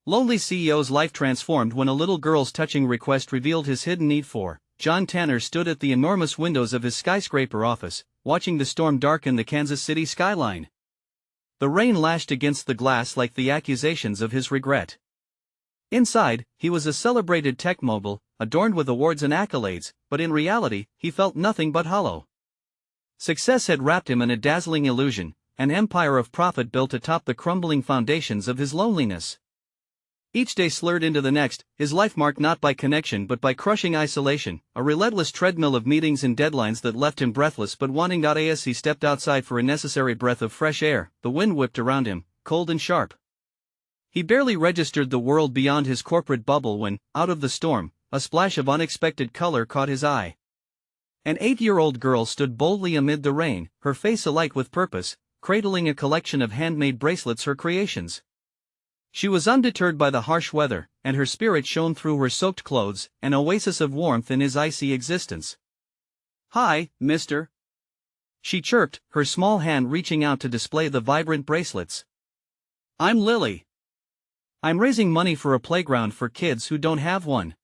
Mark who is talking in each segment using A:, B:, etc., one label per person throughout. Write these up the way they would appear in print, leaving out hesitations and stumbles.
A: Lonely CEO's life transformed when a little girl's touching request revealed his hidden need for. John Tanner stood at the enormous windows of his skyscraper office, watching the storm darken the Kansas City skyline. The rain lashed against the glass like the accusations of his regret. Inside, he was a celebrated tech mogul, adorned with awards and accolades, but in reality, he felt nothing but hollow. Success had wrapped him in a dazzling illusion, an empire of profit built atop the crumbling foundations of his loneliness. Each day slurred into the next, his life marked not by connection but by crushing isolation, a relentless treadmill of meetings and deadlines that left him breathless but wanting. As he stepped outside for a necessary breath of fresh air, the wind whipped around him, cold and sharp. He barely registered the world beyond his corporate bubble when, out of the storm, a splash of unexpected color caught his eye. An 8-year-old girl stood boldly amid the rain, her face alight with purpose, cradling a collection of handmade bracelets, her creations. She was undeterred by the harsh weather, and her spirit shone through her soaked clothes, an oasis of warmth in his icy existence. "Hi, mister," she chirped, her small hand reaching out to display the vibrant bracelets. "I'm Lily. I'm raising money for a playground for kids who don't have one.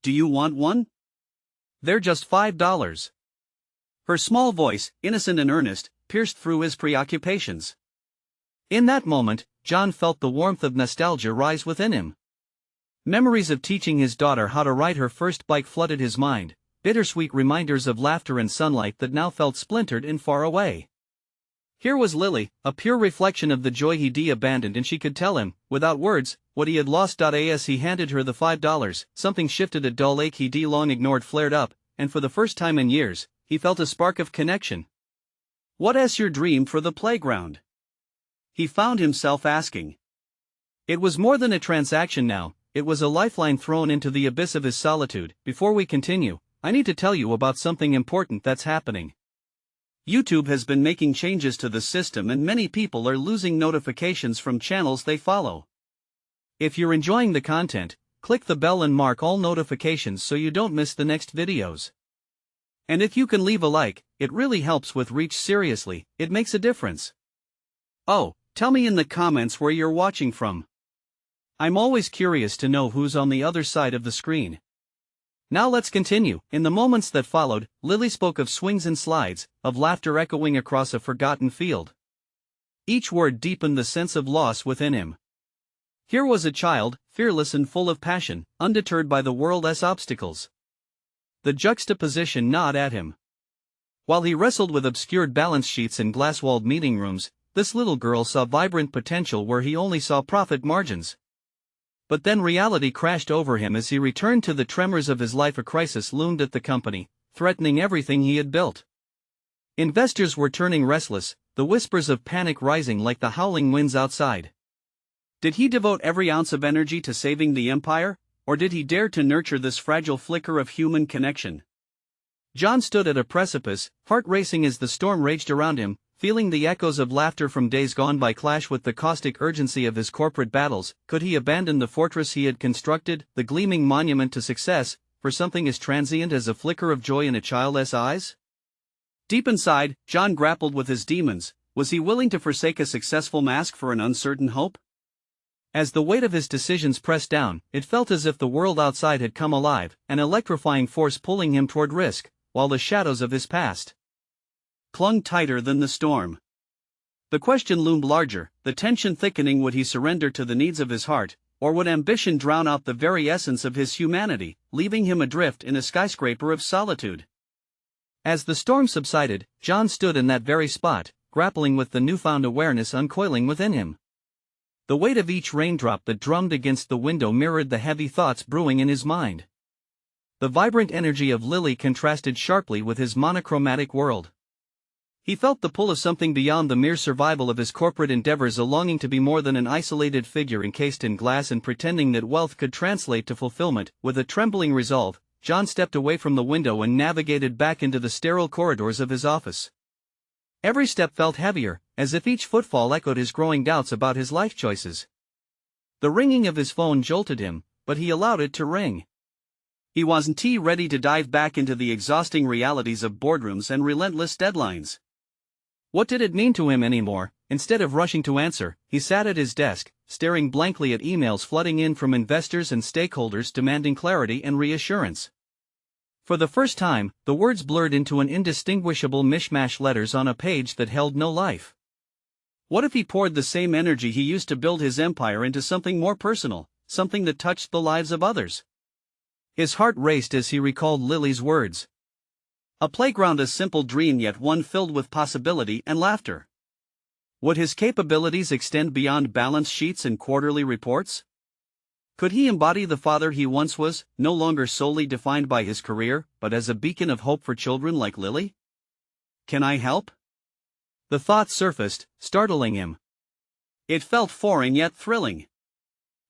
A: Do you want one? They're just $5. Her small voice, innocent and earnest, pierced through his preoccupations. In that moment, John felt the warmth of nostalgia rise within him. Memories of teaching his daughter how to ride her first bike flooded his mind, bittersweet reminders of laughter and sunlight that now felt splintered and far away. Here was Lily, a pure reflection of the joy he'd abandoned, and she could tell him, without words, what he had lost. As he handed her the $5, something shifted. A dull ache he'd long ignored flared up, and for the first time in years, he felt a spark of connection. "What's your dream for the playground?" he found himself asking. It was more than a transaction now, it was a lifeline thrown into the abyss of his solitude. "Before we continue, I need to tell you about something important that's happening. YouTube has been making changes to the system and many people are losing notifications from channels they follow. If you're enjoying the content, click the bell and mark all notifications so you don't miss the next videos. And if you can leave a like, it really helps with reach. Seriously, it makes a difference. Oh, tell me in the comments where you're watching from. I'm always curious to know who's on the other side of the screen. Now let's continue. In the moments that followed, Lily spoke of swings and slides, of laughter echoing across a forgotten field. Each word deepened the sense of loss within him. Here was a child, fearless and full of passion, undeterred by the world's obstacles. The juxtaposition gnawed at him. While he wrestled with obscured balance sheets and glass-walled meeting rooms, this little girl saw vibrant potential where he only saw profit margins. But then reality crashed over him as he returned to the tremors of his life. A crisis loomed at the company, threatening everything he had built. Investors were turning restless, the whispers of panic rising like the howling winds outside. Did he devote every ounce of energy to saving the empire, or did he dare to nurture this fragile flicker of human connection? John stood at a precipice, heart racing as the storm raged around him, feeling the echoes of laughter from days gone by clash with the caustic urgency of his corporate battles. Could he abandon the fortress he had constructed, the gleaming monument to success, for something as transient as a flicker of joy in a child's eyes? Deep inside, John grappled with his demons. Was he willing to forsake a successful mask for an uncertain hope? As the weight of his decisions pressed down, it felt as if the world outside had come alive, an electrifying force pulling him toward risk, while the shadows of his past clung tighter than the storm. The question loomed larger, the tension thickening. Would he surrender to the needs of his heart, or would ambition drown out the very essence of his humanity, leaving him adrift in a skyscraper of solitude? As the storm subsided, John stood in that very spot, grappling with the newfound awareness uncoiling within him. The weight of each raindrop that drummed against the window mirrored the heavy thoughts brewing in his mind. The vibrant energy of Lily contrasted sharply with his monochromatic world. He felt the pull of something beyond the mere survival of his corporate endeavors, a longing to be more than an isolated figure encased in glass and pretending that wealth could translate to fulfillment. With a trembling resolve, John stepped away from the window and navigated back into the sterile corridors of his office. Every step felt heavier, as if each footfall echoed his growing doubts about his life choices. The ringing of his phone jolted him, but he allowed it to ring. He wasn't ready to dive back into the exhausting realities of boardrooms and relentless deadlines. What did it mean to him anymore? Instead of rushing to answer, he sat at his desk, staring blankly at emails flooding in from investors and stakeholders demanding clarity and reassurance. For the first time, the words blurred into an indistinguishable mishmash letters on a page that held no life. What if he poured the same energy he used to build his empire into something more personal, something that touched the lives of others? His heart raced as he recalled Lily's words. A playground, a simple dream, yet one filled with possibility and laughter. Would his capabilities extend beyond balance sheets and quarterly reports? Could he embody the father he once was, no longer solely defined by his career, but as a beacon of hope for children like Lily? Can I help? The thought surfaced, startling him. It felt foreign yet thrilling.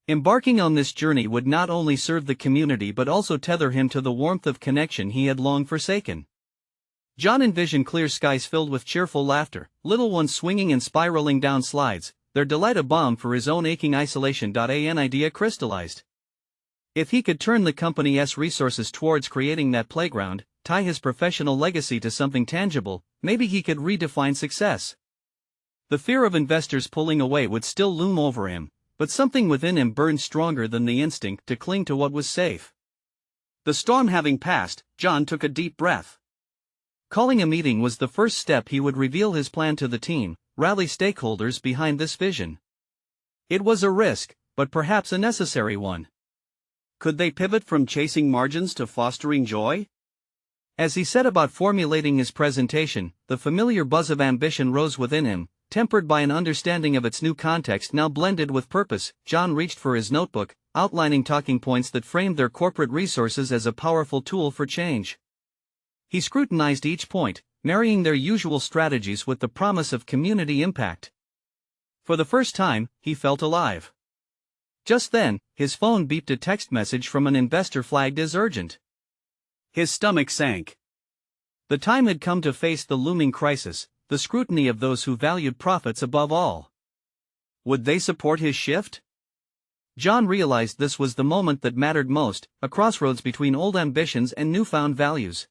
A: Embarking on this journey would not only serve the community but also tether him to the warmth of connection he had long forsaken. John envisioned clear skies filled with cheerful laughter, little ones swinging and spiraling down slides, their delight a balm for his own aching isolation. An idea crystallized. If he could turn the company's resources towards creating that playground, tie his professional legacy to something tangible, maybe he could redefine success. The fear of investors pulling away would still loom over him, but something within him burned stronger than the instinct to cling to what was safe. The storm having passed, John took a deep breath. Calling a meeting was the first step. He would reveal his plan to the team, rally stakeholders behind this vision. It was a risk, but perhaps a necessary one. Could they pivot from chasing margins to fostering joy? As he set about formulating his presentation, the familiar buzz of ambition rose within him, tempered by an understanding of its new context now blended with purpose. John reached for his notebook, outlining talking points that framed their corporate resources as a powerful tool for change. He scrutinized each point, marrying their usual strategies with the promise of community impact. For the first time, he felt alive. Just then, his phone beeped, a text message from an investor flagged as urgent. His stomach sank. The time had come to face the looming crisis, the scrutiny of those who valued profits above all. Would they support his shift? John realized this was the moment that mattered most, a crossroads between old ambitions and newfound values.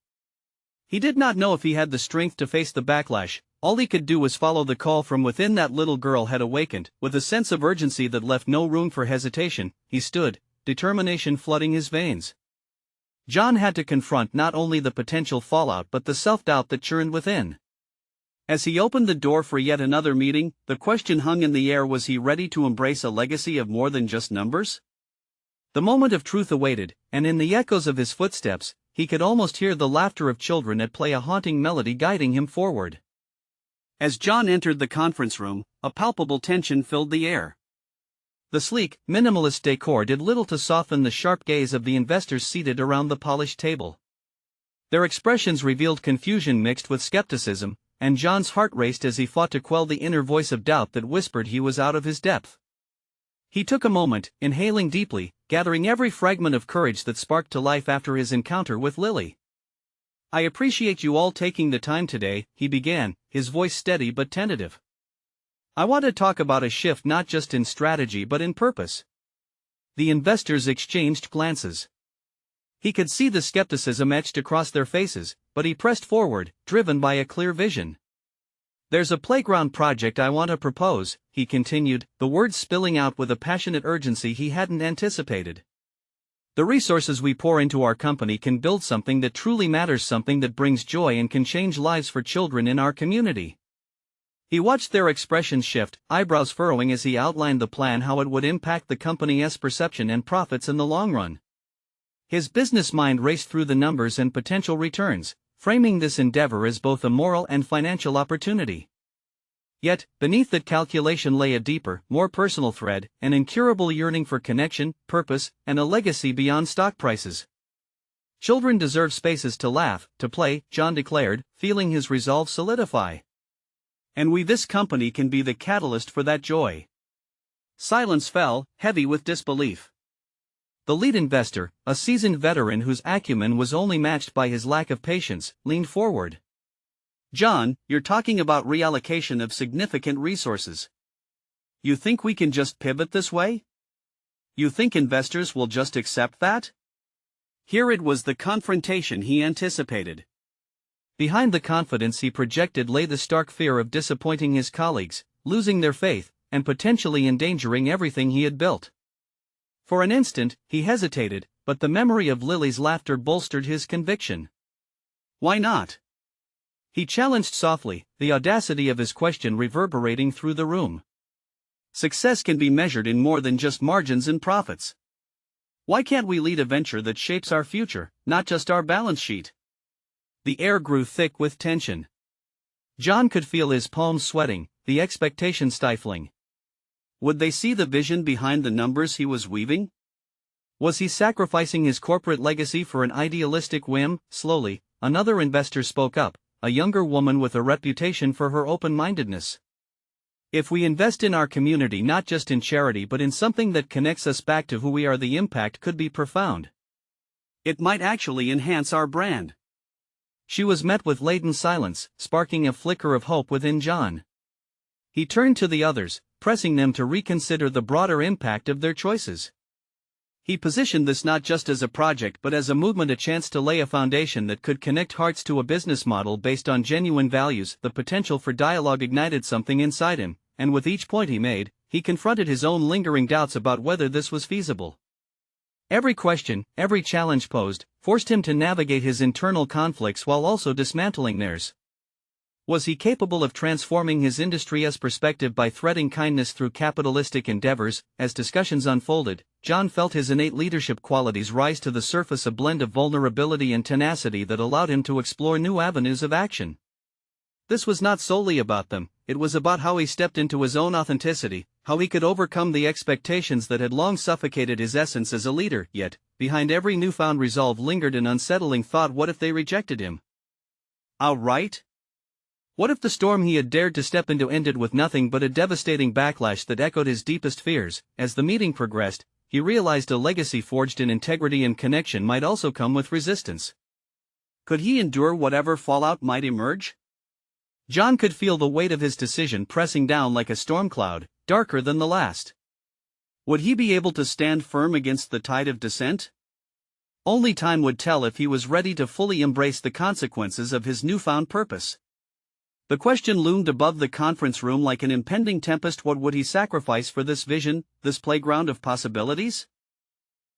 A: He did not know if he had the strength to face the backlash. All he could do was follow the call from within. That little girl had awakened, with a sense of urgency that left no room for hesitation. He stood, determination flooding his veins. John had to confront not only the potential fallout but the self-doubt that churned within. As he opened the door for yet another meeting, the question hung in the air: was he ready to embrace a legacy of more than just numbers? The moment of truth awaited, and in the echoes of his footsteps, he could almost hear the laughter of children at play, a haunting melody guiding him forward. As John entered the conference room, a palpable tension filled the air. The sleek, minimalist decor did little to soften the sharp gaze of the investors seated around the polished table. Their expressions revealed confusion mixed with skepticism, and John's heart raced as he fought to quell the inner voice of doubt that whispered he was out of his depth. He took a moment, inhaling deeply, gathering every fragment of courage that sparked to life after his encounter with Lily. "I appreciate you all taking the time today," he began, his voice steady but tentative. "I want to talk about a shift not just in strategy but in purpose." The investors exchanged glances. He could see the skepticism etched across their faces, but he pressed forward, driven by a clear vision. "There's a playground project I want to propose," he continued, the words spilling out with a passionate urgency he hadn't anticipated. "The resources we pour into our company can build something that truly matters, something that brings joy and can change lives for children in our community." He watched their expressions shift, eyebrows furrowing as he outlined the plan, how it would impact the company's perception and profits in the long run. His business mind raced through the numbers and potential returns, framing this endeavor as both a moral and financial opportunity. Yet, beneath that calculation lay a deeper, more personal thread, an incurable yearning for connection, purpose, and a legacy beyond stock prices. "Children deserve spaces to laugh, to play," John declared, feeling his resolve solidify. "And this company can be the catalyst for that joy." Silence fell, heavy with disbelief. The lead investor, a seasoned veteran whose acumen was only matched by his lack of patience, leaned forward. "John, you're talking about reallocation of significant resources. You think we can just pivot this way? You think investors will just accept that?" Here it was the confrontation he anticipated. Behind the confidence he projected lay the stark fear of disappointing his colleagues, losing their faith, and potentially endangering everything he had built. For an instant, he hesitated, but the memory of Lily's laughter bolstered his conviction. "Why not?" he challenged softly, the audacity of his question reverberating through the room. "Success can be measured in more than just margins and profits. Why can't we lead a venture that shapes our future, not just our balance sheet?" The air grew thick with tension. John could feel his palms sweating, the expectation stifling. Would they see the vision behind the numbers he was weaving? Was he sacrificing his corporate legacy for an idealistic whim? Slowly, another investor spoke up, a younger woman with a reputation for her open-mindedness. "If we invest in our community, not just in charity but in something that connects us back to who we are, the impact could be profound. It might actually enhance our brand." She was met with laden silence, sparking a flicker of hope within John. He turned to the others, pressing them to reconsider the broader impact of their choices. He positioned this not just as a project but as a movement, a chance to lay a foundation that could connect hearts to a business model based on genuine values. The potential for dialogue ignited something inside him, and with each point he made, he confronted his own lingering doubts about whether this was feasible. Every question, every challenge posed, forced him to navigate his internal conflicts while also dismantling theirs. Was he capable of transforming his industry as perspective by threading kindness through capitalistic endeavors? As discussions unfolded, John felt his innate leadership qualities rise to the surface, a blend of vulnerability and tenacity that allowed him to explore new avenues of action. This was not solely about them, it was about how he stepped into his own authenticity, how he could overcome the expectations that had long suffocated his essence as a leader. Yet, behind every newfound resolve lingered an unsettling thought: what if they rejected him outright? What if the storm he had dared to step into ended with nothing but a devastating backlash that echoed his deepest fears? As the meeting progressed, he realized a legacy forged in integrity and connection might also come with resistance. Could he endure whatever fallout might emerge? John could feel the weight of his decision pressing down like a storm cloud, darker than the last. Would he be able to stand firm against the tide of dissent? Only time would tell if he was ready to fully embrace the consequences of his newfound purpose. The question loomed above the conference room like an impending tempest: what would he sacrifice for this vision, this playground of possibilities?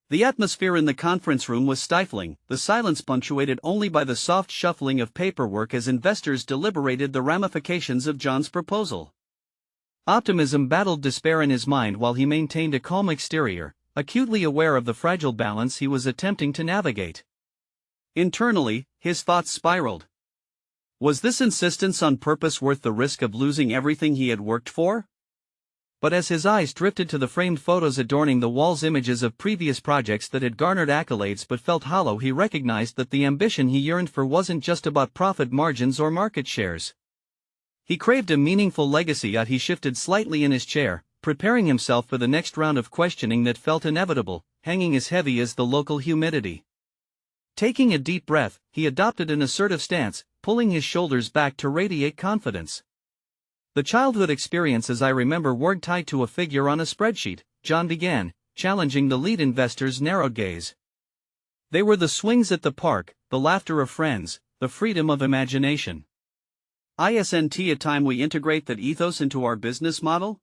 A: The atmosphere in the conference room was stifling, the silence punctuated only by the soft shuffling of paperwork as investors deliberated the ramifications of John's proposal. Optimism battled despair in his mind while he maintained a calm exterior, acutely aware of the fragile balance he was attempting to navigate. Internally, his thoughts spiraled. Was this insistence on purpose worth the risk of losing everything he had worked for? But as his eyes drifted to the framed photos adorning the walls, images of previous projects that had garnered accolades but felt hollow, he recognized that the ambition he yearned for wasn't just about profit margins or market shares. He craved a meaningful legacy. He shifted slightly in his chair, preparing himself for the next round of questioning that felt inevitable, hanging as heavy as the local humidity. Taking a deep breath, he adopted an assertive stance, pulling his shoulders back to radiate confidence. "The childhood experiences I remember weren't tied to a figure on a spreadsheet," John began, challenging the lead investor's narrowed gaze. "They were the swings at the park, the laughter of friends, the freedom of imagination. Isn't it time we integrate that ethos into our business model?"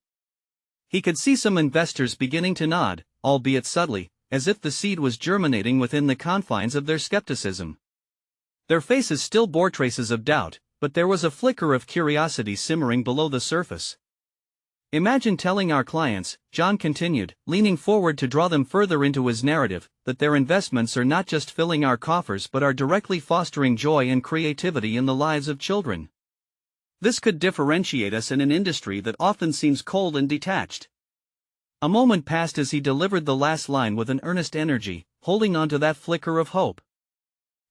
A: He could see some investors beginning to nod, albeit subtly, as if the seed was germinating within the confines of their skepticism. Their faces still bore traces of doubt, but there was a flicker of curiosity simmering below the surface. "Imagine telling our clients," John continued, leaning forward to draw them further into his narrative, "that their investments are not just filling our coffers but are directly fostering joy and creativity in the lives of children. This could differentiate us in an industry that often seems cold and detached." A moment passed as he delivered the last line with an earnest energy, holding on to that flicker of hope.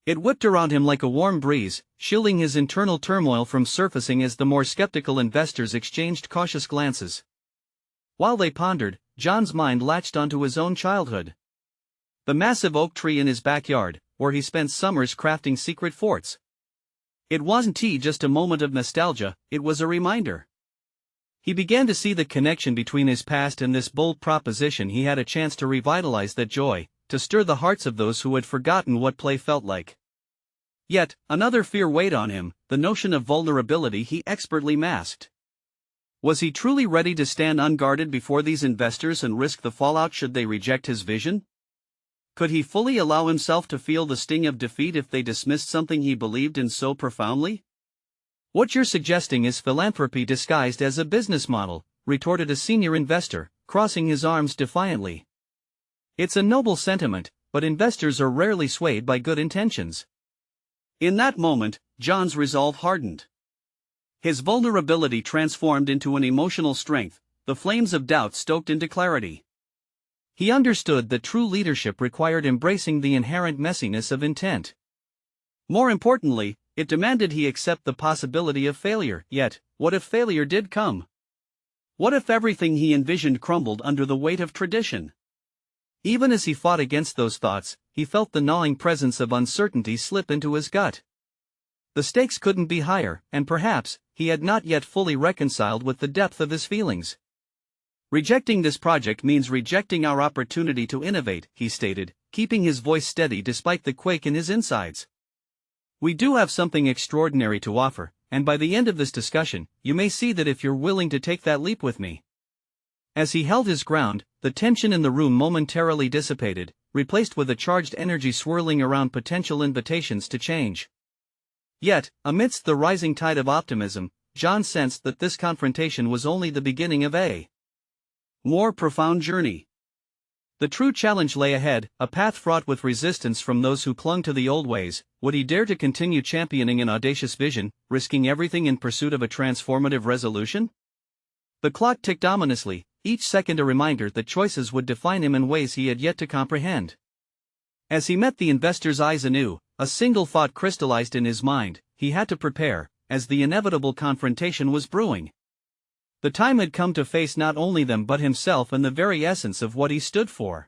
A: It whipped around him like a warm breeze, shielding his internal turmoil from surfacing as the more skeptical investors exchanged cautious glances. While they pondered, John's mind latched onto his own childhood. The massive oak tree in his backyard, where he spent summers crafting secret forts. It wasn't just a moment of nostalgia, it was a reminder. He began to see the connection between his past and this bold proposition. He had a chance to revitalize that joy, to stir the hearts of those who had forgotten what play felt like. Yet, another fear weighed on him, the notion of vulnerability he expertly masked. Was he truly ready to stand unguarded before these investors and risk the fallout should they reject his vision? Could he fully allow himself to feel the sting of defeat if they dismissed something he believed in so profoundly? "What you're suggesting is philanthropy disguised as a business model," retorted a senior investor, crossing his arms defiantly. "It's a noble sentiment, but investors are rarely swayed by good intentions." In that moment, John's resolve hardened. His vulnerability transformed into an emotional strength, the flames of doubt stoked into clarity. He understood that true leadership required embracing the inherent messiness of intent. More importantly, it demanded he accept the possibility of failure. Yet, what if failure did come? What if everything he envisioned crumbled under the weight of tradition? Even as he fought against those thoughts, he felt the gnawing presence of uncertainty slip into his gut. The stakes couldn't be higher, and perhaps, he had not yet fully reconciled with the depth of his feelings. "Rejecting this project means rejecting our opportunity to innovate," he stated, keeping his voice steady despite the quake in his insides. "We do have something extraordinary to offer, and by the end of this discussion, you may see that if you're willing to take that leap with me." As he held his ground, the tension in the room momentarily dissipated, replaced with a charged energy swirling around potential invitations to change. Yet, amidst the rising tide of optimism, John sensed that this confrontation was only the beginning of a more profound journey. The true challenge lay ahead, a path fraught with resistance from those who clung to the old ways. Would he dare to continue championing an audacious vision, risking everything in pursuit of a transformative resolution? The clock ticked ominously, each second a reminder that choices would define him in ways he had yet to comprehend. As he met the investor's eyes anew, a single thought crystallized in his mind: he had to prepare, as the inevitable confrontation was brewing. The time had come to face not only them but himself and the very essence of what he stood for.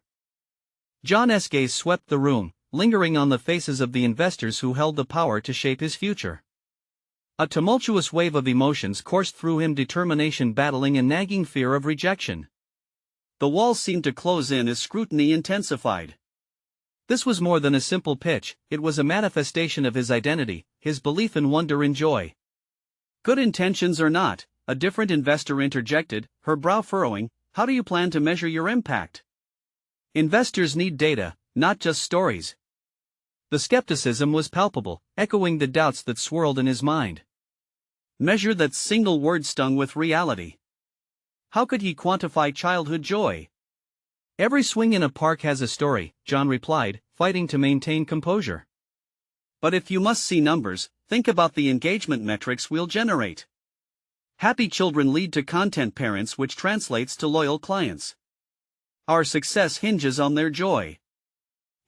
A: John's gaze swept the room, lingering on the faces of the investors who held the power to shape his future. A tumultuous wave of emotions coursed through him: determination battling a nagging fear of rejection. The walls seemed to close in as scrutiny intensified. This was more than a simple pitch, it was a manifestation of his identity, his belief in wonder and joy. "Good intentions or not," a different investor interjected, her brow furrowing, "how do you plan to measure your impact? Investors need data, not just stories." The skepticism was palpable, echoing the doubts that swirled in his mind. Measure, that single word stung with reality. How could he quantify childhood joy? "Every swing in a park has a story," John replied, fighting to maintain composure. "But if you must see numbers, think about the engagement metrics we'll generate. Happy children lead to content parents, which translates to loyal clients. Our success hinges on their joy."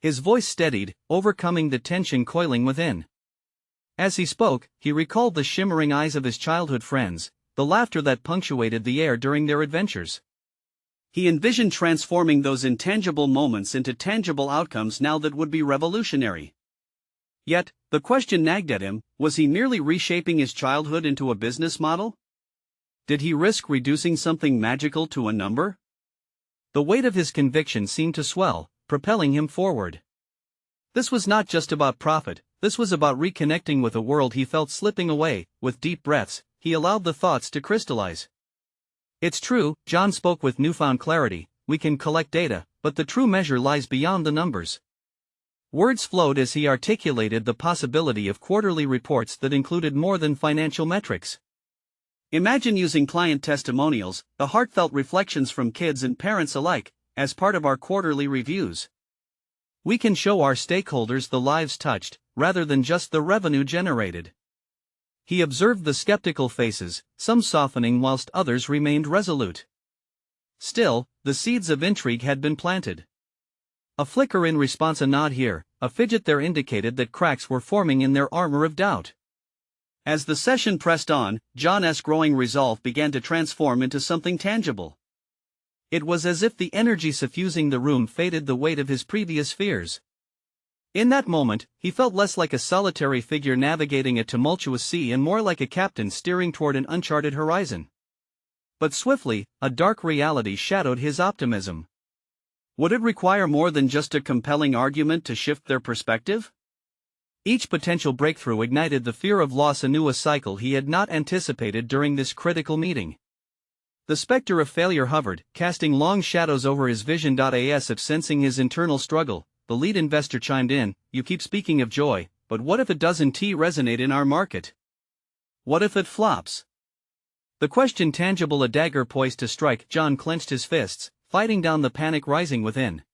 A: His voice steadied, overcoming the tension coiling within. As he spoke, he recalled the shimmering eyes of his childhood friends, the laughter that punctuated the air during their adventures. He envisioned transforming those intangible moments into tangible outcomes now that would be revolutionary. Yet, the question nagged at him: was he merely reshaping his childhood into a business model? Did he risk reducing something magical to a number? The weight of his conviction seemed to swell, propelling him forward. This was not just about profit, this was about reconnecting with a world he felt slipping away. With deep breaths, he allowed the thoughts to crystallize. "It's true," John spoke with newfound clarity, "we can collect data, but the true measure lies beyond the numbers." Words flowed as he articulated the possibility of quarterly reports that included more than financial metrics. "Imagine using client testimonials, the heartfelt reflections from kids and parents alike, as part of our quarterly reviews. We can show our stakeholders the lives touched, rather than just the revenue generated." He observed the skeptical faces, some softening whilst others remained resolute. Still, the seeds of intrigue had been planted. A flicker in response, a nod here, a fidget there indicated that cracks were forming in their armor of doubt. As the session pressed on, John's growing resolve began to transform into something tangible. It was as if the energy suffusing the room faded the weight of his previous fears. In that moment, he felt less like a solitary figure navigating a tumultuous sea and more like a captain steering toward an uncharted horizon. But swiftly, a dark reality shadowed his optimism. Would it require more than just a compelling argument to shift their perspective? Each potential breakthrough ignited the fear of loss anew, a cycle he had not anticipated during this critical meeting. The specter of failure hovered, casting long shadows over his vision. As if sensing his internal struggle, the lead investor chimed in, "You keep speaking of joy, but what if it doesn't resonate in our market? What if it flops?" The question tangible, a dagger poised to strike. John clenched his fists, fighting down the panic rising within.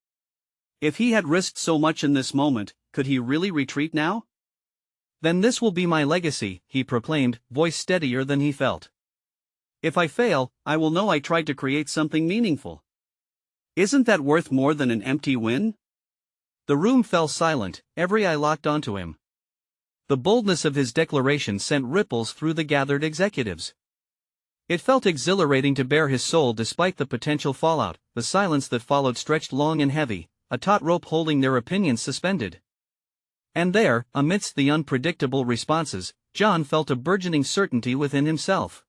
A: If he had risked so much in this moment, could he really retreat now? "Then this will be my legacy," he proclaimed, voice steadier than he felt. "If I fail, I will know I tried to create something meaningful. Isn't that worth more than an empty win?" The room fell silent, every eye locked onto him. The boldness of his declaration sent ripples through the gathered executives. It felt exhilarating to bare his soul despite the potential fallout. The silence that followed stretched long and heavy, a taut rope holding their opinions suspended. And there, amidst the unpredictable responses, John felt a burgeoning certainty within himself.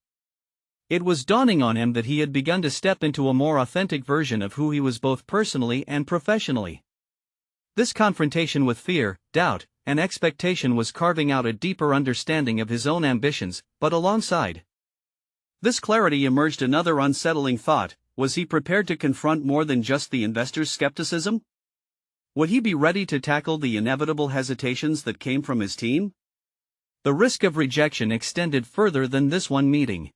A: It was dawning on him that he had begun to step into a more authentic version of who he was both personally and professionally. This confrontation with fear, doubt, and expectation was carving out a deeper understanding of his own ambitions, but alongside this clarity emerged another unsettling thought: was he prepared to confront more than just the investor's skepticism? Would he be ready to tackle the inevitable hesitations that came from his team? The risk of rejection extended further than this one meeting.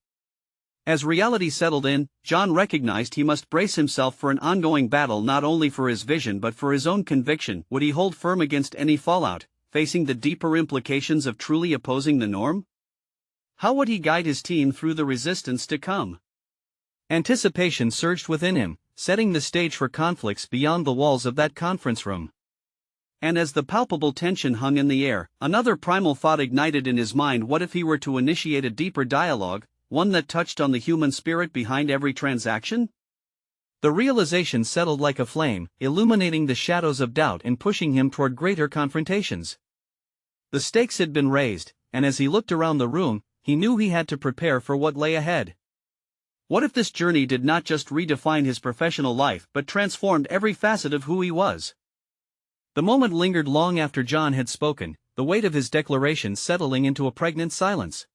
A: As reality settled in, John recognized he must brace himself for an ongoing battle, not only for his vision but for his own conviction. Would he hold firm against any fallout, facing the deeper implications of truly opposing the norm? How would he guide his team through the resistance to come? Anticipation surged within him, setting the stage for conflicts beyond the walls of that conference room. And as the palpable tension hung in the air, another primal thought ignited in his mind: what if he were to initiate a deeper dialogue, one that touched on the human spirit behind every transaction? The realization settled like a flame, illuminating the shadows of doubt and pushing him toward greater confrontations. The stakes had been raised, and as he looked around the room, he knew he had to prepare for what lay ahead. What if this journey did not just redefine his professional life but transformed every facet of who he was? The moment lingered long after John had spoken, the weight of his declaration settling into a pregnant silence.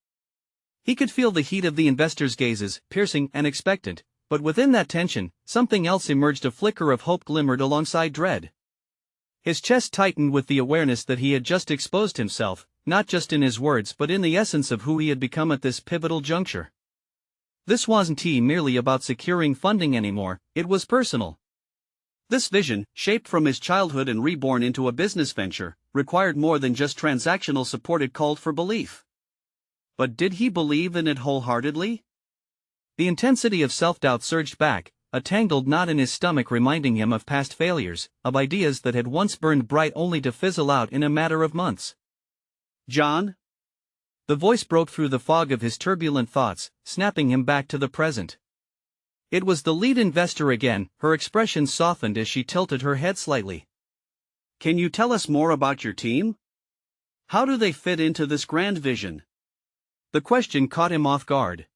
A: He could feel the heat of the investors' gazes, piercing and expectant, but within that tension, something else emerged. A flicker of hope glimmered alongside dread. His chest tightened with the awareness that he had just exposed himself, not just in his words but in the essence of who he had become at this pivotal juncture. This wasn't merely about securing funding anymore, it was personal. This vision, shaped from his childhood and reborn into a business venture, required more than just transactional support. It called for belief. But did he believe in it wholeheartedly? The intensity of self-doubt surged back, a tangled knot in his stomach reminding him of past failures, of ideas that had once burned bright only to fizzle out in a matter of months. "John?" The voice broke through the fog of his turbulent thoughts, snapping him back to the present. It was the lead investor again, her expression softened as she tilted her head slightly. "Can you tell us more about your team? How do they fit into this grand vision?" The question caught him off guard.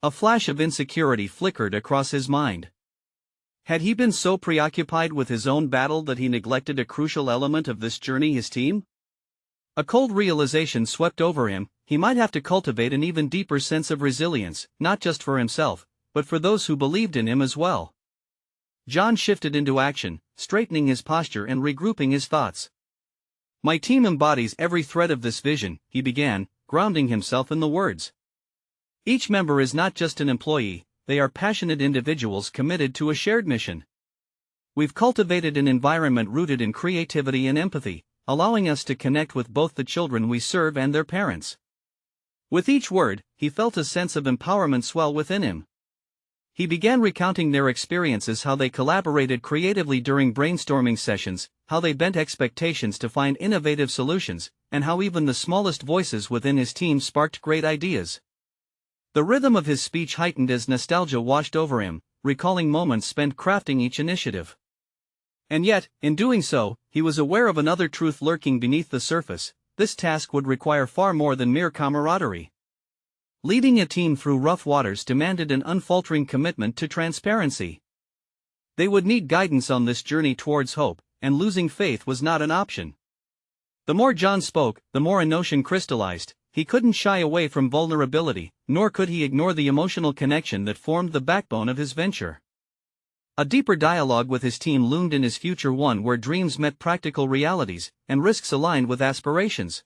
A: A flash of insecurity flickered across his mind. Had he been so preoccupied with his own battle that he neglected a crucial element of this journey: his team? A cold realization swept over him: he might have to cultivate an even deeper sense of resilience, not just for himself, but for those who believed in him as well. John shifted into action, straightening his posture and regrouping his thoughts. "My team embodies every thread of this vision," he began, grounding himself in the words. "Each member is not just an employee, they are passionate individuals committed to a shared mission. We've cultivated an environment rooted in creativity and empathy, allowing us to connect with both the children we serve and their parents." With each word, he felt a sense of empowerment swell within him. He began recounting their experiences: how they collaborated creatively during brainstorming sessions, how they bent expectations to find innovative solutions, and how even the smallest voices within his team sparked great ideas. The rhythm of his speech heightened as nostalgia washed over him, recalling moments spent crafting each initiative. And yet, in doing so, he was aware of another truth lurking beneath the surface: this task would require far more than mere camaraderie. Leading a team through rough waters demanded an unfaltering commitment to transparency. They would need guidance on this journey towards hope, and losing faith was not an option. The more John spoke, the more a notion crystallized: he couldn't shy away from vulnerability, nor could he ignore the emotional connection that formed the backbone of his venture. A deeper dialogue with his team loomed in his future, one where dreams met practical realities, and risks aligned with aspirations.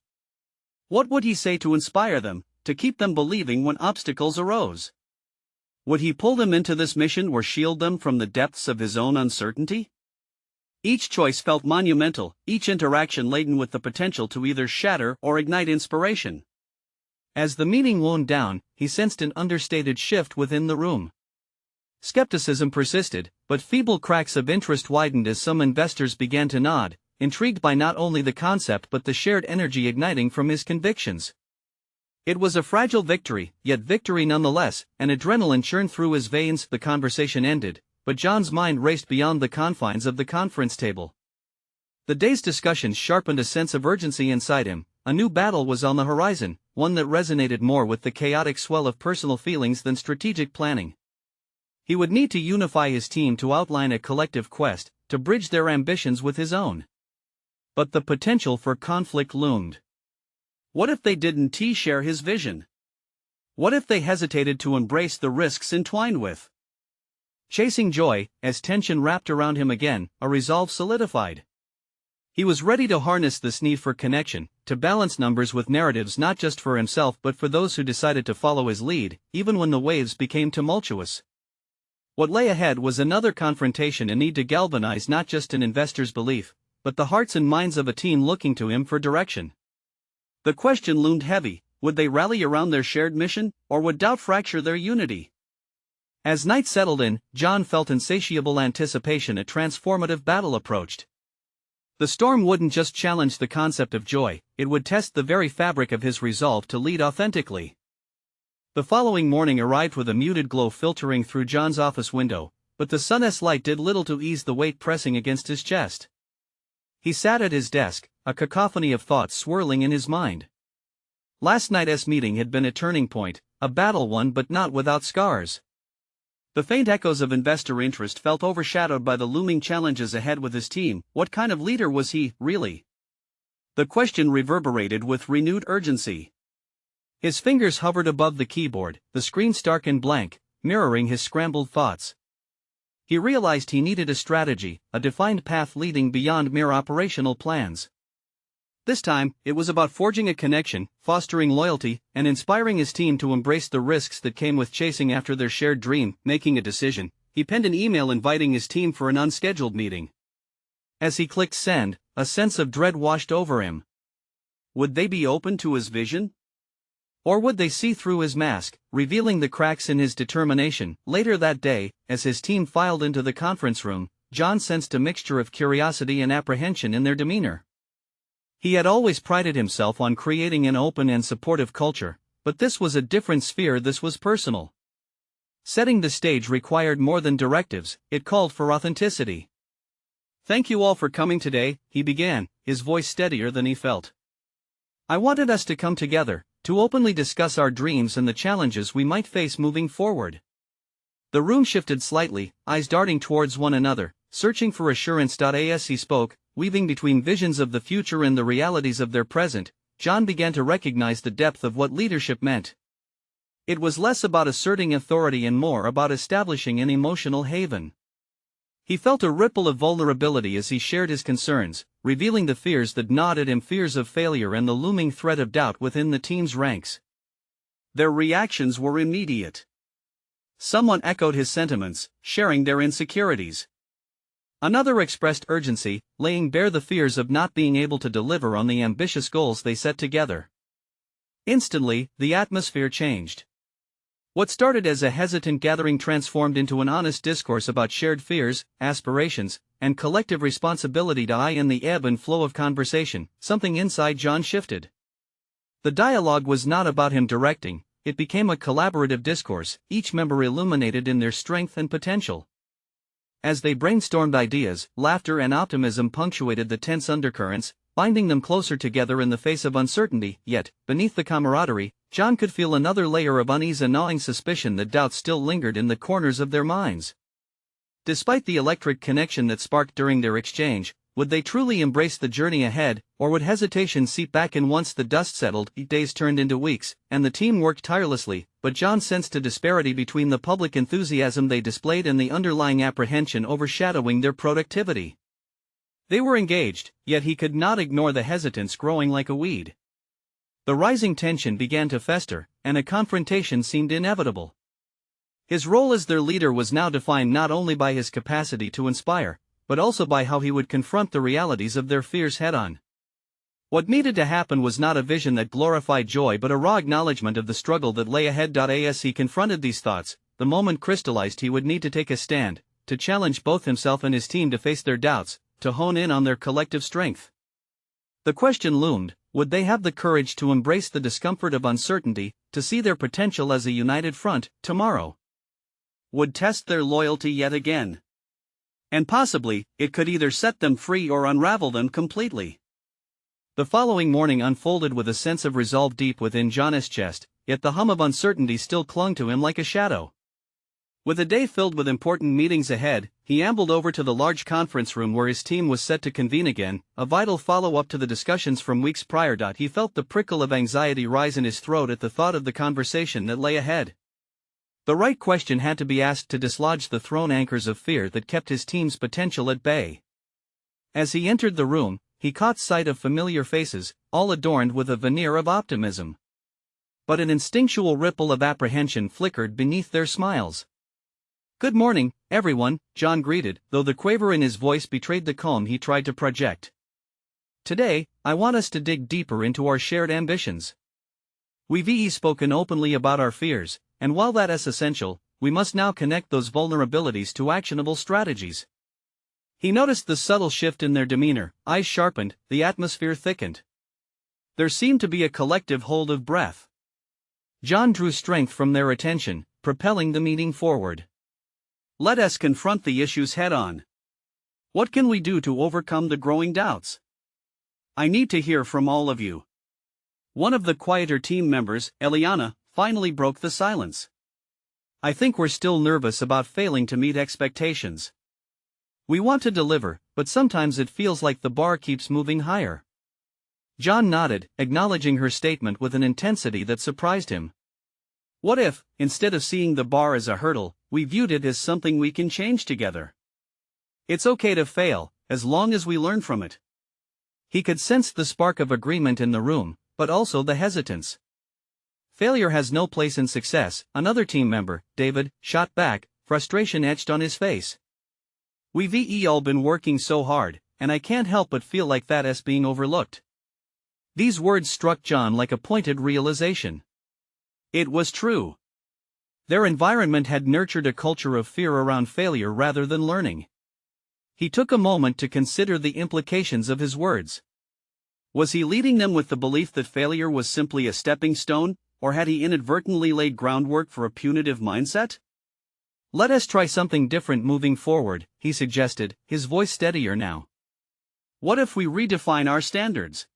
A: What would he say to inspire them, to keep them believing when obstacles arose? Would he pull them into this mission or shield them from the depths of his own uncertainty? Each choice felt monumental, each interaction laden with the potential to either shatter or ignite inspiration. As the meeting wound down, he sensed an understated shift within the room. Skepticism persisted, but feeble cracks of interest widened as some investors began to nod, intrigued by not only the concept but the shared energy igniting from his convictions. It was a fragile victory, yet victory nonetheless, and adrenaline churned through his veins. The conversation ended, but John's mind raced beyond the confines of the conference table. The day's discussions sharpened a sense of urgency inside him. A new battle was on the horizon, one that resonated more with the chaotic swell of personal feelings than strategic planning. He would need to unify his team to outline a collective quest, to bridge their ambitions with his own. But the potential for conflict loomed. What if they didn't share his vision? What if they hesitated to embrace the risks entwined with chasing joy? As tension wrapped around him again, a resolve solidified. He was ready to harness this need for connection, to balance numbers with narratives, not just for himself but for those who decided to follow his lead, even when the waves became tumultuous. What lay ahead was another confrontation, a need to galvanize not just an investor's belief, but the hearts and minds of a team looking to him for direction. The question loomed heavy: would they rally around their shared mission, or would doubt fracture their unity? As night settled in, John felt insatiable anticipation. A transformative battle approached. The storm wouldn't just challenge the concept of joy, it would test the very fabric of his resolve to lead authentically. The following morning arrived with a muted glow filtering through John's office window, but the sun's light did little to ease the weight pressing against his chest. He sat at his desk, a cacophony of thoughts swirling in his mind. Last night's meeting had been a turning point, a battle won but not without scars. The faint echoes of investor interest felt overshadowed by the looming challenges ahead with his team. What kind of leader was he, really? The question reverberated with renewed urgency. His fingers hovered above the keyboard, the screen stark and blank, mirroring his scrambled thoughts. He realized he needed a strategy, a defined path leading beyond mere operational plans. This time, it was about forging a connection, fostering loyalty, and inspiring his team to embrace the risks that came with chasing after their shared dream. Making a decision, he penned an email inviting his team for an unscheduled meeting. As he clicked send, a sense of dread washed over him. Would they be open to his vision? Or would they see through his mask, revealing the cracks in his determination? Later that day, as his team filed into the conference room, John sensed a mixture of curiosity and apprehension in their demeanor. He had always prided himself on creating an open and supportive culture, but this was a different sphere. This was personal. Setting the stage required more than directives, it called for authenticity. "Thank you all for coming today," he began, his voice steadier than he felt. "I wanted us to come together, to openly discuss our dreams and the challenges we might face moving forward." The room shifted slightly, eyes darting towards one another, searching for assurance. As he spoke, weaving between visions of the future and the realities of their present, John began to recognize the depth of what leadership meant. It was less about asserting authority and more about establishing an emotional haven. He felt a ripple of vulnerability as he shared his concerns, revealing the fears that gnawed at him, fears of failure and the looming threat of doubt within the team's ranks. Their reactions were immediate. Someone echoed his sentiments, sharing their insecurities. Another expressed urgency, laying bare the fears of not being able to deliver on the ambitious goals they set together. Instantly, the atmosphere changed. What started as a hesitant gathering transformed into an honest discourse about shared fears, aspirations, and collective responsibility. In the ebb and flow of conversation, something inside John shifted. The dialogue was not about him directing, it became a collaborative discourse, each member illuminated in their strength and potential. As they brainstormed ideas, laughter and optimism punctuated the tense undercurrents, binding them closer together in the face of uncertainty. Yet, beneath the camaraderie, John could feel another layer of unease, a gnawing suspicion that doubt still lingered in the corners of their minds. Despite the electric connection that sparked during their exchange, Would they truly embrace the journey ahead, or would hesitation seep back in once the dust settled? Days turned into weeks, and the team worked tirelessly, but John sensed a disparity between the public enthusiasm they displayed and the underlying apprehension overshadowing their productivity. They were engaged, yet he could not ignore the hesitance growing like a weed. The rising tension began to fester, and a confrontation seemed inevitable. His role as their leader was now defined not only by his capacity to inspire, but also by how he would confront the realities of their fears head-on. What needed to happen was not a vision that glorified joy but a raw acknowledgement of the struggle that lay ahead. As he confronted these thoughts, the moment crystallized: he would need to take a stand, to challenge both himself and his team to face their doubts, to hone in on their collective strength. The question loomed: would they have the courage to embrace the discomfort of uncertainty, to see their potential as a united front? Tomorrow would test their loyalty yet again. And possibly, it could either set them free or unravel them completely. The following morning unfolded with a sense of resolve deep within John's chest, yet the hum of uncertainty still clung to him like a shadow. With a day filled with important meetings ahead, he ambled over to the large conference room where his team was set to convene again, a vital follow-up to the discussions from weeks prior. He felt the prickle of anxiety rise in his throat at the thought of the conversation that lay ahead. The right question had to be asked to dislodge the thrown anchors of fear that kept his team's potential at bay. As he entered the room, he caught sight of familiar faces, all adorned with a veneer of optimism. But an instinctual ripple of apprehension flickered beneath their smiles. "Good morning, everyone," John greeted, though the quaver in his voice betrayed the calm he tried to project. "Today, I want us to dig deeper into our shared ambitions. We've spoken openly about our fears, and while that is essential, we must now connect those vulnerabilities to actionable strategies." He noticed the subtle shift in their demeanor, eyes sharpened, the atmosphere thickened. There seemed to be a collective hold of breath. John drew strength from their attention, propelling the meeting forward. "Let us confront the issues head-on. What can we do to overcome the growing doubts? I need to hear from all of you." One of the quieter team members, Eliana, finally broke the silence. "I think we're still nervous about failing to meet expectations. We want to deliver, but sometimes it feels like the bar keeps moving higher." John nodded, acknowledging her statement with an intensity that surprised him. "What if, instead of seeing the bar as a hurdle, we viewed it as something we can change together? It's okay to fail, as long as we learn from it." He could sense the spark of agreement in the room, but also the hesitance. "Failure has no place in success," another team member, David, shot back, frustration etched on his face. "We've all been working so hard, and I can't help but feel like that's being overlooked." These words struck John like a pointed realization. It was true. Their environment had nurtured a culture of fear around failure rather than learning. He took a moment to consider the implications of his words. Was he leading them with the belief that failure was simply a stepping stone, or had he inadvertently laid groundwork for a punitive mindset? "Let us try something different moving forward," he suggested, his voice steadier now. "What if we redefine our standards?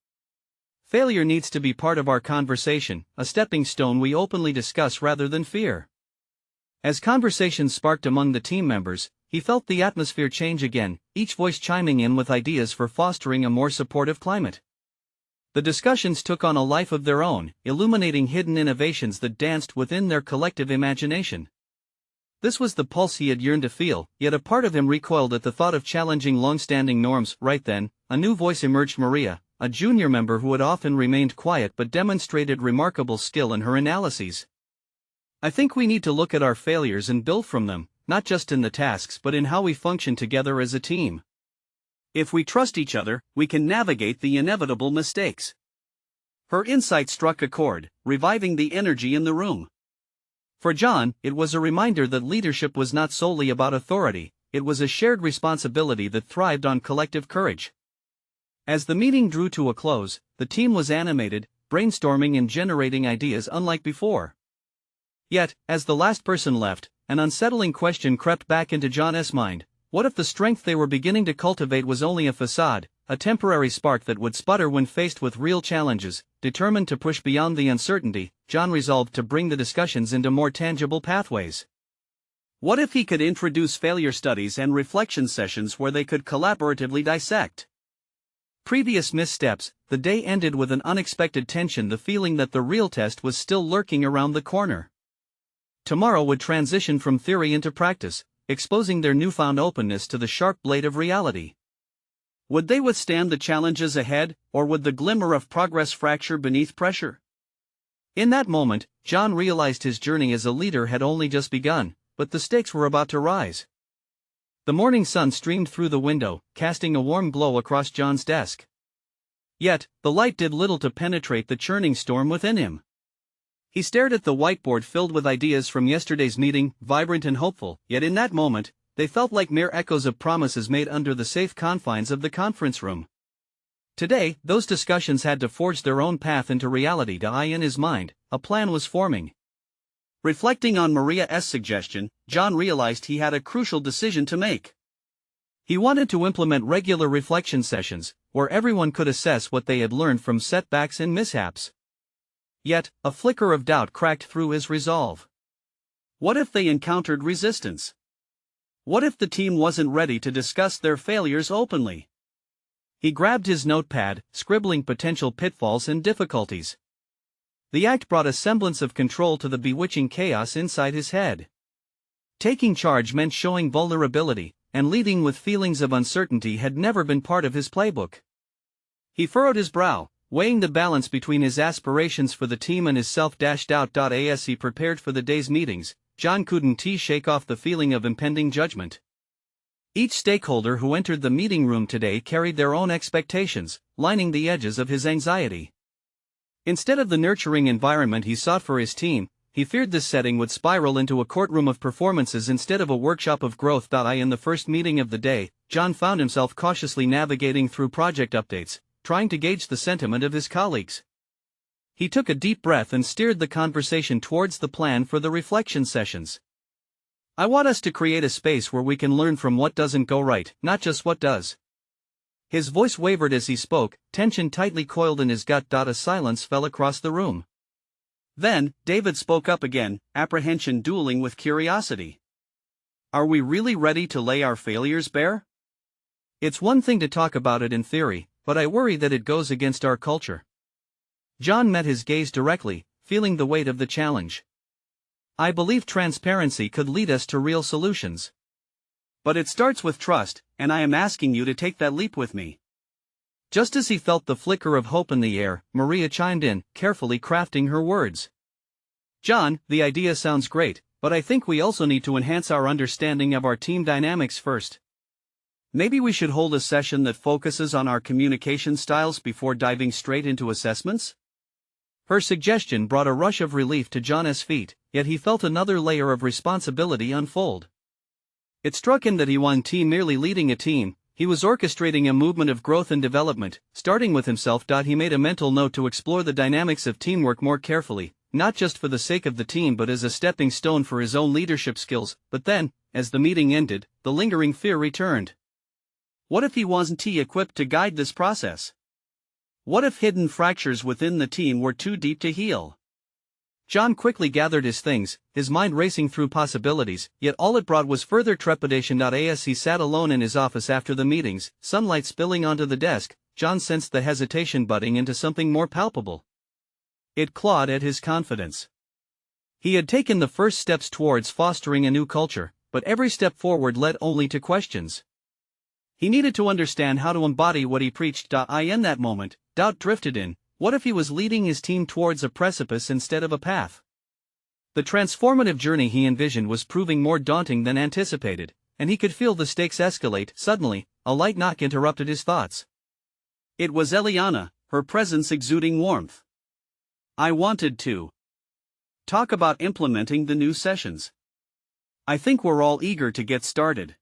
A: Failure needs to be part of our conversation, a stepping stone we openly discuss rather than fear." As conversations sparked among the team members, he felt the atmosphere change again, each voice chiming in with ideas for fostering a more supportive climate. The discussions took on a life of their own, illuminating hidden innovations that danced within their collective imagination. This was the pulse he had yearned to feel, yet a part of him recoiled at the thought of challenging long-standing norms. Right then, a new voice emerged: Maria, a junior member who had often remained quiet but demonstrated remarkable skill in her analyses. "I think we need to look at our failures and build from them, not just in the tasks but in how we function together as a team. If we trust each other, we can navigate the inevitable mistakes." Her insight struck a chord, reviving the energy in the room. For John, it was a reminder that leadership was not solely about authority, it was a shared responsibility that thrived on collective courage. As the meeting drew to a close, the team was animated, brainstorming and generating ideas unlike before. Yet, as the last person left, an unsettling question crept back into John's mind: what if the strength they were beginning to cultivate was only a facade, a temporary spark that would sputter when faced with real challenges? Determined to push beyond the uncertainty, John resolved to bring the discussions into more tangible pathways. What if he could introduce failure studies and reflection sessions where they could collaboratively dissect previous missteps, the day ended with an unexpected tension, the feeling that the real test was still lurking around the corner. Tomorrow would transition from theory into practice, exposing their newfound openness to the sharp blade of reality. Would they withstand the challenges ahead, or would the glimmer of progress fracture beneath pressure? In that moment, John realized his journey as a leader had only just begun, but the stakes were about to rise. The morning sun streamed through the window, casting a warm glow across John's desk. Yet, the light did little to penetrate the churning storm within him. He stared at the whiteboard filled with ideas from yesterday's meeting, vibrant and hopeful, yet in that moment, they felt like mere echoes of promises made under the safe confines of the conference room. Today, those discussions had to forge their own path into reality. In his mind, a plan was forming. Reflecting on Maria's suggestion, John realized he had a crucial decision to make. He wanted to implement regular reflection sessions, where everyone could assess what they had learned from setbacks and mishaps. Yet, a flicker of doubt cracked through his resolve. What if they encountered resistance? What if the team wasn't ready to discuss their failures openly? He grabbed his notepad, scribbling potential pitfalls and difficulties. The act brought a semblance of control to the bewitching chaos inside his head. Taking charge meant showing vulnerability, and leading with feelings of uncertainty had never been part of his playbook. He furrowed his brow, weighing the balance between his aspirations for the team and his self-doubt. As he prepared for the day's meetings, John couldn't shake off the feeling of impending judgment. Each stakeholder who entered the meeting room today carried their own expectations, lining the edges of his anxiety. Instead of the nurturing environment he sought for his team, he feared this setting would spiral into a courtroom of performances instead of a workshop of growth. In the first meeting of the day, John found himself cautiously navigating through project updates, trying to gauge the sentiment of his colleagues. He took a deep breath and steered the conversation towards the plan for the reflection sessions. I want us to create a space where we can learn from what doesn't go right, not just what does. His voice wavered as he spoke, tension tightly coiled in his gut. A silence fell across the room. Then, David spoke up again, apprehension dueling with curiosity. Are we really ready to lay our failures bare? It's one thing to talk about it in theory, but I worry that it goes against our culture. John met his gaze directly, feeling the weight of the challenge. I believe transparency could lead us to real solutions. But it starts with trust, and I am asking you to take that leap with me. Just as he felt the flicker of hope in the air, Maria chimed in, carefully crafting her words. John, the idea sounds great, but I think we also need to enhance our understanding of our team dynamics first. Maybe we should hold a session that focuses on our communication styles before diving straight into assessments? Her suggestion brought a rush of relief to John's feet, yet he felt another layer of responsibility unfold. It struck him that he wasn't merely leading a team, he was orchestrating a movement of growth and development, starting with himself. He made a mental note to explore the dynamics of teamwork more carefully, not just for the sake of the team but as a stepping stone for his own leadership skills. But then, as the meeting ended, the lingering fear returned. What if he wasn't equipped to guide this process? What if hidden fractures within the team were too deep to heal? John quickly gathered his things, his mind racing through possibilities, yet all it brought was further trepidation. As he sat alone in his office after the meetings, sunlight spilling onto the desk, John sensed the hesitation budding into something more palpable. It clawed at his confidence. He had taken the first steps towards fostering a new culture, but every step forward led only to questions. He needed to understand how to embody what he preached. In that moment, doubt drifted in. What if he was leading his team towards a precipice instead of a path? The transformative journey he envisioned was proving more daunting than anticipated, and he could feel the stakes escalate. Suddenly, a light knock interrupted his thoughts. It was Eliana, her presence exuding warmth. I wanted to talk about implementing the new sessions. I think we're all eager to get started.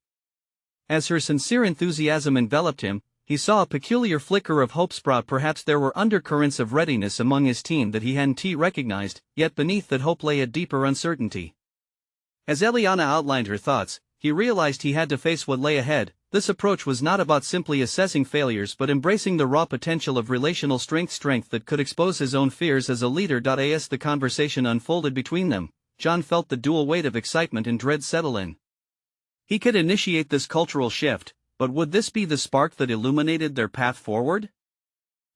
A: As her sincere enthusiasm enveloped him, he saw a peculiar flicker of hope sprout. Perhaps there were undercurrents of readiness among his team that he hadn't recognized, yet beneath that hope lay a deeper uncertainty. As Eliana outlined her thoughts, he realized he had to face what lay ahead. This approach was not about simply assessing failures but embracing the raw potential of relational strength that could expose his own fears as a leader. As the conversation unfolded between them, John felt the dual weight of excitement and dread settle in. He could initiate this cultural shift, but would this be the spark that illuminated their path forward?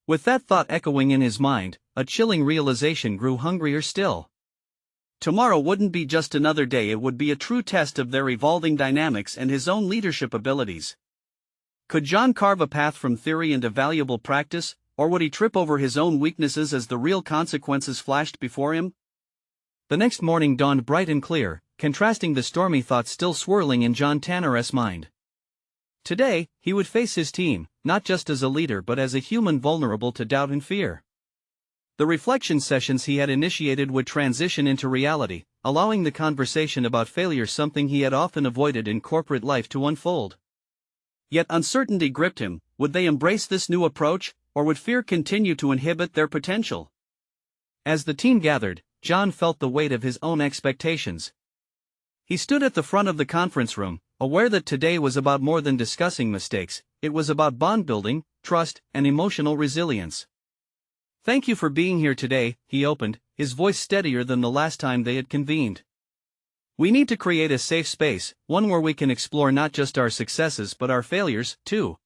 A: With that thought echoing in his mind, a chilling realization grew hungrier still. Tomorrow wouldn't be just another day, it would be a true test of their evolving dynamics and his own leadership abilities. Could John carve a path from theory into valuable practice, or would he trip over his own weaknesses as the real consequences flashed before him? The next morning dawned bright and clear, contrasting the stormy thoughts still swirling in John Tanner's mind. Today, he would face his team, not just as a leader but as a human vulnerable to doubt and fear. The reflection sessions he had initiated would transition into reality, allowing the conversation about failure, something he had often avoided in corporate life, to unfold. Yet uncertainty gripped him. Would they embrace this new approach, or would fear continue to inhibit their potential? As the team gathered, John felt the weight of his own expectations. He stood at the front of the conference room, aware that today was about more than discussing mistakes. It was about bond building, trust, and emotional resilience. "Thank you for being here today," he opened, his voice steadier than the last time they had convened. "We need to create a safe space, one where we can explore not just our successes but our failures, too."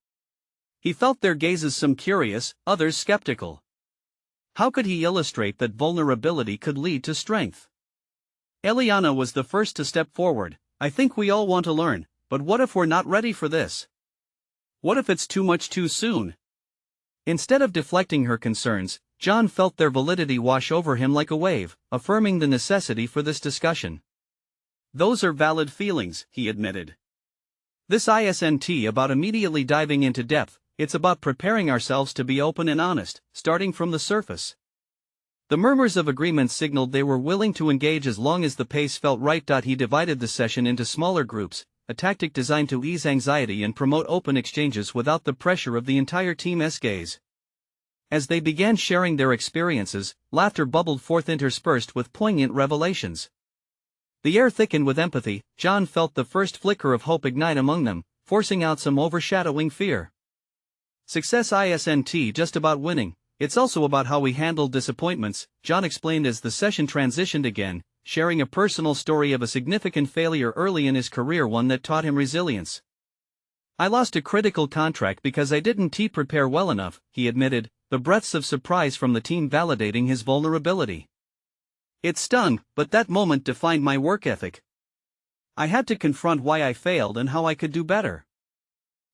A: He felt their gazes, some curious, others skeptical. How could he illustrate that vulnerability could lead to strength? Eliana was the first to step forward. "I think we all want to learn, but what if we're not ready for this? What if it's too much too soon?" Instead of deflecting her concerns, John felt their validity wash over him like a wave, affirming the necessity for this discussion. "Those are valid feelings," he admitted. "This isn't about immediately diving into depth, it's about preparing ourselves to be open and honest, starting from the surface." The murmurs of agreement signaled they were willing to engage as long as the pace felt right. He divided the session into smaller groups, a tactic designed to ease anxiety and promote open exchanges without the pressure of the entire team's gaze. As they began sharing their experiences, laughter bubbled forth interspersed with poignant revelations. The air thickened with empathy. John felt the first flicker of hope ignite among them, forcing out some overshadowing fear. "Success isn't just about winning, it's also about how we handle disappointments," John explained as the session transitioned again, sharing a personal story of a significant failure early in his career, one that taught him resilience. "I lost a critical contract because I didn't prepare well enough," he admitted, the breaths of surprise from the team validating his vulnerability. "It stung, but that moment defined my work ethic. I had to confront why I failed and how I could do better."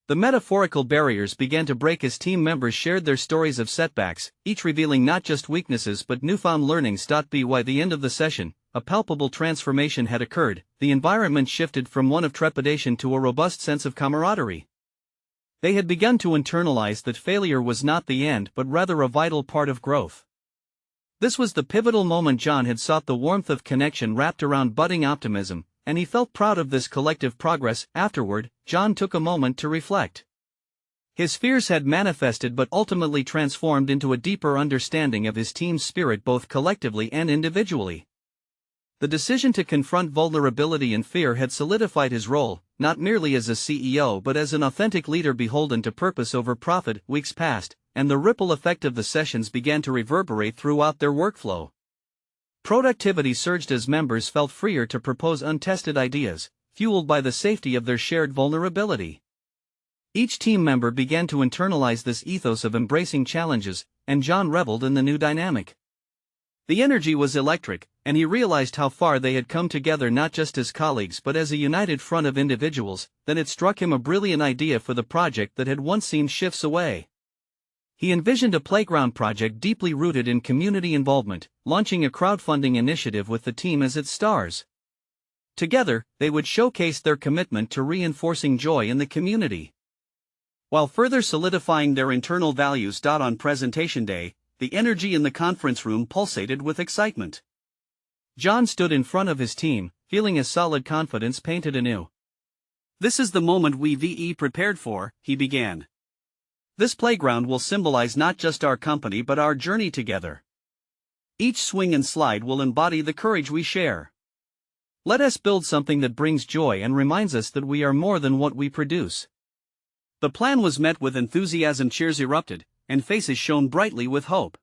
A: The metaphorical barriers began to break as team members shared their stories of setbacks, each revealing not just weaknesses but newfound learnings. By the end of the session, a palpable transformation had occurred. The environment shifted from one of trepidation to a robust sense of camaraderie. They had begun to internalize that failure was not the end but rather a vital part of growth. This was the pivotal moment. John had sought the warmth of connection wrapped around budding optimism, and he felt proud of this collective progress. Afterward, John took a moment to reflect. His fears had manifested but ultimately transformed into a deeper understanding of his team's spirit, both collectively and individually. The decision to confront vulnerability and fear had solidified his role, not merely as a CEO but as an authentic leader beholden to purpose over profit. Weeks passed, and the ripple effect of the sessions began to reverberate throughout their workflow. Productivity surged as members felt freer to propose untested ideas, fueled by the safety of their shared vulnerability. Each team member began to internalize this ethos of embracing challenges, and John reveled in the new dynamic. The energy was electric, and he realized how far they had come together, not just as colleagues but as a united front of individuals. Then it struck him, a brilliant idea for the project that had once seemed shifts away. He envisioned a playground project deeply rooted in community involvement, launching a crowdfunding initiative with the team as its stars. Together, they would showcase their commitment to reinforcing joy in the community, while further solidifying their internal values. On presentation day, the energy in the conference room pulsated with excitement. John stood in front of his team, feeling a solid confidence painted anew. "This is the moment we've prepared for," he began. "This playground will symbolize not just our company but our journey together. Each swing and slide will embody the courage we share. Let us build something that brings joy and reminds us that we are more than what we produce." The plan was met with enthusiasm. Cheers erupted, and faces shone brightly with hope.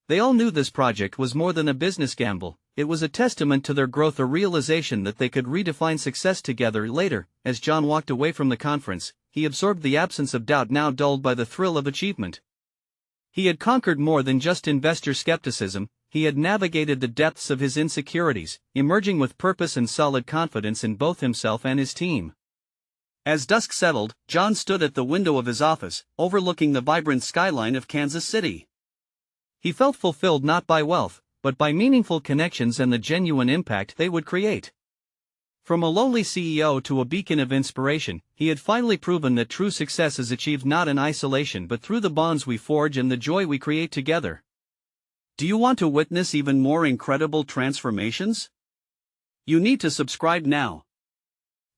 A: They all knew this project was more than a business gamble. It was a testament to their growth, a realization that they could redefine success together. Later, as John walked away from the conference, he absorbed the absence of doubt now dulled by the thrill of achievement. He had conquered more than just investor skepticism, he had navigated the depths of his insecurities, emerging with purpose and solid confidence in both himself and his team. As dusk settled, John stood at the window of his office, overlooking the vibrant skyline of Kansas City. He felt fulfilled not by wealth, but by meaningful connections and the genuine impact they would create. From a lowly CEO to a beacon of inspiration, he had finally proven that true success is achieved not in isolation but through the bonds we forge and the joy we create together. Do you want to witness even more incredible transformations? You need to subscribe now.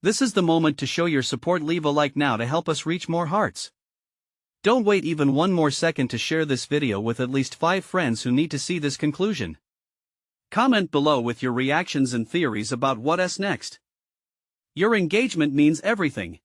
A: This is the moment to show your support. Leave a like now to help us reach more hearts. Don't wait even one more second to share this video with at least 5 friends who need to see this conclusion. Comment below with your reactions and theories about what's next. Your engagement means everything.